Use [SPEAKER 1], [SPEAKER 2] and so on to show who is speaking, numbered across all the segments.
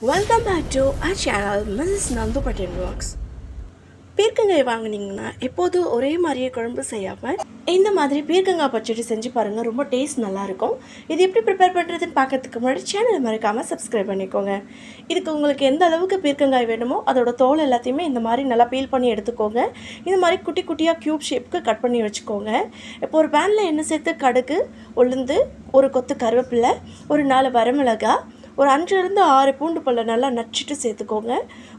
[SPEAKER 1] Welcome back to our channel, Mrs. Nandu Patel Vlogs. பீர்க்கங்காய் வாங்கினீங்கன்னா எப்போதும் ஒரே மாதிரியே குழம்பு செய்யாமல் இந்த மாதிரி பீர்க்கங்காய் பச்சடி செஞ்சு பாருங்கள். ரொம்ப டேஸ்ட் நல்லாயிருக்கும். இது எப்படி ப்ரிப்பேர் பண்ணுறதுன்னு பார்க்கறதுக்கு முன்னாடி சேனலை மறக்காமல் சப்ஸ்கிரைப் பண்ணிக்கோங்க. இதுக்கு உங்களுக்கு எந்த அளவுக்கு பீர்க்கங்காய் வேணுமோ அதோட தோல் எல்லாத்தையுமே இந்த மாதிரி நல்லா பீல் பண்ணி எடுத்துக்கோங்க. இந்த மாதிரி குட்டி குட்டியாக க்யூப் ஷேப்புக்கு கட் பண்ணி வச்சுக்கோங்க. இப்போ ஒரு பேனில் எண்ணெய் சேர்த்து கடுகு, உளுந்து, ஒரு கொத்து கருவேப்பிலை, ஒரு 4 வரமிளகாய், ஒரு 5-6 பூண்டு பல்லை நல்லா நச்சுட்டு சேர்த்துக்கோங்க.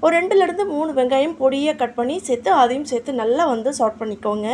[SPEAKER 1] ஒரு 2-3 வெங்காயம் பொடியாக கட் பண்ணி சேர்த்து அதையும் சேர்த்து நல்லா சாட் பண்ணிக்கோங்க.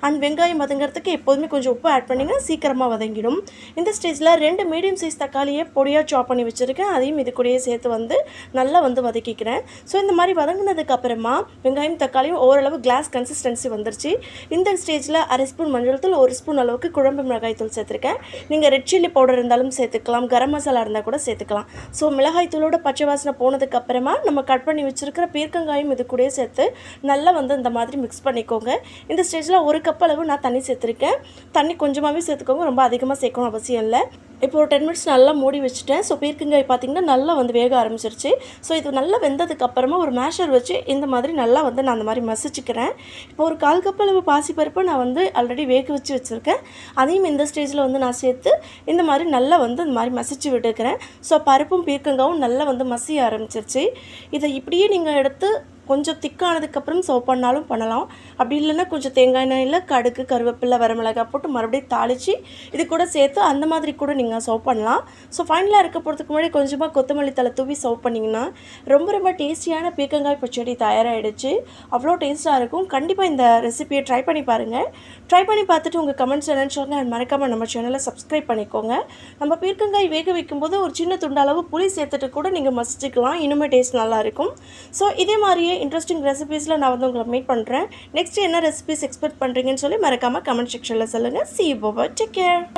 [SPEAKER 1] அண்ட் வெங்காயம் வதங்கிறதுக்கு எப்போதுமே கொஞ்சம் உப்பு ஆட் பண்ணிங்கன்னா சீக்கிரமாக வதங்கிடும். இந்த ஸ்டேஜில் 2 மீடியம் சைஸ் தக்காளியை பொடியாக சாப் பண்ணி வச்சுருக்கேன். அதையும் இது கூடயே சேர்த்து நல்லா வதக்கிக்கிறேன். ஸோ இந்த மாதிரி வதங்கினதுக்கப்புறமா வெங்காயம் தக்காளியும் ஓரளவு கிளாஸ் கன்சிஸ்டன்சி வந்துருச்சு. இந்த ஸ்டேஜில் 1/2 ஸ்பூன் மஞ்சள் தூள், 1 ஸ்பூன் அளவுக்கு குழம்பு மிளகாய் தூள் சேர்த்துருக்கேன். நீங்கள் ரெட் சில்லி பவுடர் இருந்தாலும் சேர்த்துக்கலாம், கரம் மசாலா இருந்தால் கூட சேர்த்துக்கலாம். ஸோ மிளகாய் தூளோட பச்சை வாசனை போனதுக்கப்புறமா நம்ம கட் பண்ணி வச்சுருக்கிற பீர்க்கங்காயும் இது கூட சேர்த்து நல்லா இந்த மாதிரி மிக்ஸ் பண்ணிக்கோங்க. இந்த ஸ்டேஜில் 1 கப் அளவு நான் தண்ணி சேர்த்துருக்கேன். தண்ணி கொஞ்சமாகவே சேர்த்துக்கோங்க, ரொம்ப அதிகமாக சேர்க்கணும் அவசியம் இல்லை. இப்போ ஒரு 10 மினிட்ஸ் நல்லா மூடி வச்சுட்டேன். ஸோ பீர்க்கங்காய் பார்த்திங்கன்னா நல்லா வேக ஆரம்பிச்சிருச்சு. ஸோ இது நல்லா வெந்ததுக்கப்புறமா ஒரு மேஷர் வச்சு இந்த மாதிரி நல்லா நான் அந்த மாதிரி மசிச்சுக்கிறேன். இப்போ ஒரு 1/4 கப் அளவு பாசிப்பருப்பு நான் ஆல்ரெடி வேக வச்சுருக்கேன். அதையும் இந்த ஸ்டேஜில் நான் சேர்த்து இந்த மாதிரி நல்லா இந்த மாதிரி மசிச்சு விட்டுக்கிறேன். ஸோ பருப்பும் பீர்க்கங்காயும் நல்லா மசிய ஆரம்பிச்சிருச்சு. இதை இப்படியே நீங்கள் எடுத்து கொஞ்சம் திக்கானதுக்கப்புறம் சர்வ் பண்ணாலும் பண்ணலாம். அப்படி இல்லைன்னா கொஞ்சம் தேங்காய் எண்ணெயில் கடுகு, கருவேப்பிலை, வரமிளகாய் போட்டு மறுபடியும் தாளித்து இது கூட சேர்த்து அந்த மாதிரி கூட நீங்கள் சர்வ் பண்ணலாம். ஸோ ஃபைனலாக இருக்க போகிறதுக்கு முன்னாடி கொஞ்சமாக கொத்தமல்லி தழை தூவி சர்வ் பண்ணிங்கன்னா ரொம்ப டேஸ்டியான பீர்க்கங்காய் பச்சடி தயாராகிடுச்சு. அவ்வளோ டேஸ்ட்டாக இருக்கும். கண்டிப்பாக இந்த ரெசிபியை ட்ரை பண்ணி பாருங்கள். ட்ரை பண்ணி பார்த்துட்டு உங்கள் கமெண்ட்ஸ் என்னென்னு சொல்லுங்கள். மறக்காமல் நம்ம சேனலை சப்ஸ்கிரைப் பண்ணிக்கோங்க. நம்ம பீர்க்கங்காய் வேக வைக்கும்போது ஒரு சின்ன துண்டளவு புளி சேர்த்துட்டு கூட நீங்கள் மசிச்சுக்கலாம். இன்னுமே டேஸ்ட் நல்லாயிருக்கும். ஸோ இதே மாதிரியே இன்ட்ரெஸ்டிங் ரெசிபீஸில் நான் உங்களை மீட் பண்ணுறேன். நெக்ஸ்ட் என்ன ரெசிபீஸ் எக்ஸ்பெக்ட் பண்ணுறீங்கன்னு சொல்லி மறக்காமல் கமெண்ட் செக்ஷனில் சொல்லுங்கள். See you, bye-bye. Take care.